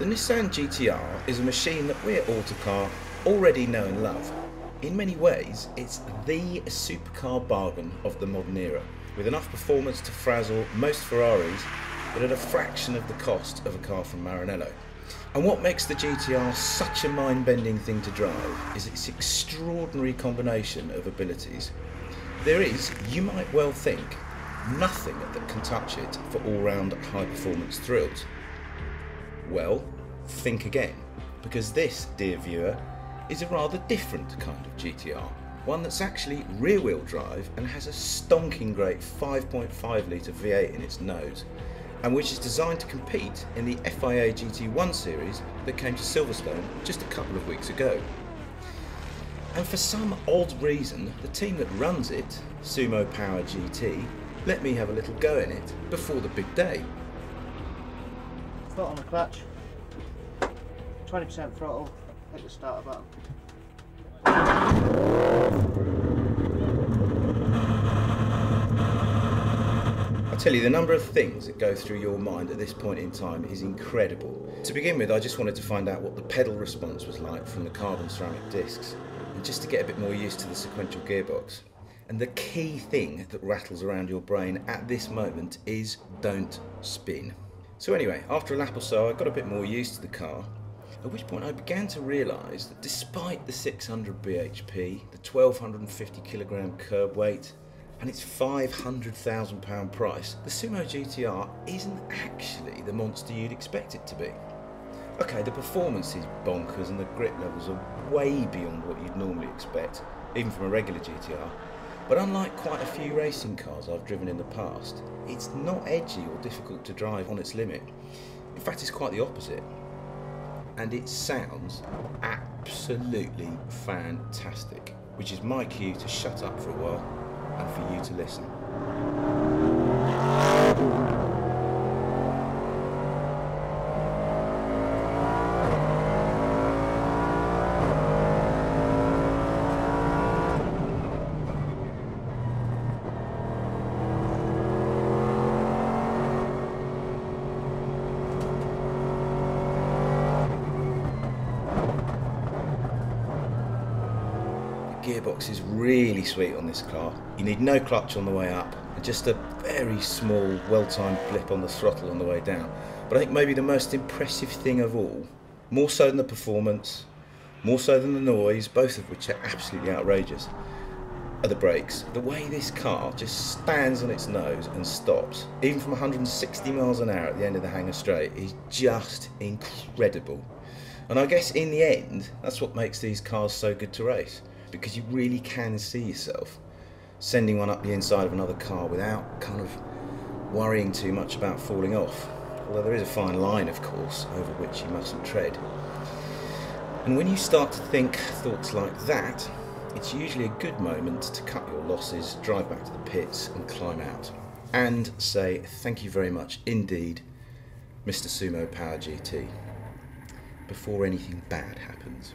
The Nissan GT-R is a machine that we at Autocar already know and love. In many ways, it's the supercar bargain of the modern era, with enough performance to frazzle most Ferraris, but at a fraction of the cost of a car from Maranello. And what makes the GT-R such a mind-bending thing to drive is its extraordinary combination of abilities. There is, you might well think, nothing that can touch it for all-round high-performance thrills. Well, think again, because this, dear viewer, is a rather different kind of GT-R, one that's actually rear-wheel drive and has a stonking great 5.5 litre V8 in its nose, and which is designed to compete in the FIA GT1 series that came to Silverstone just a couple of weeks ago. And for some odd reason, the team that runs it, Sumo Power GT, let me have a little go in it before the big day. Foot on the clutch, 20% throttle, hit the starter button. I tell you, the number of things that go through your mind at this point in time is incredible. To begin with, I just wanted to find out what the pedal response was like from the carbon ceramic discs, and just to get a bit more used to the sequential gearbox. And the key thing that rattles around your brain at this moment is don't spin. So anyway, after a lap or so, I got a bit more used to the car, at which point I began to realise that despite the 600 bhp, the 1250 kilogram curb weight, and its £500,000 price, the Sumo GT-R isn't actually the monster you'd expect it to be. Okay, the performance is bonkers and the grip levels are way beyond what you'd normally expect, even from a regular GT-R. But unlike quite a few racing cars I've driven in the past, it's not edgy or difficult to drive on its limit. In fact, it's quite the opposite. And it sounds absolutely fantastic, which is my cue to shut up for a while and for you to listen. Gearbox is really sweet on this car. You need no clutch on the way up and just a very small, well-timed blip on the throttle on the way down. But I think maybe the most impressive thing of all, more so than the performance, more so than the noise, both of which are absolutely outrageous, are the brakes. The way this car just stands on its nose and stops, even from 160 miles an hour at the end of the Hangar Straight, is just incredible. And I guess in the end, that's what makes these cars so good to race, because you really can see yourself sending one up the inside of another car without kind of worrying too much about falling off. Although there is a fine line, of course, over which you mustn't tread. And when you start to think thoughts like that, it's usually a good moment to cut your losses, drive back to the pits and climb out. And say thank you very much indeed, Mr. Sumo Power GT, before anything bad happens.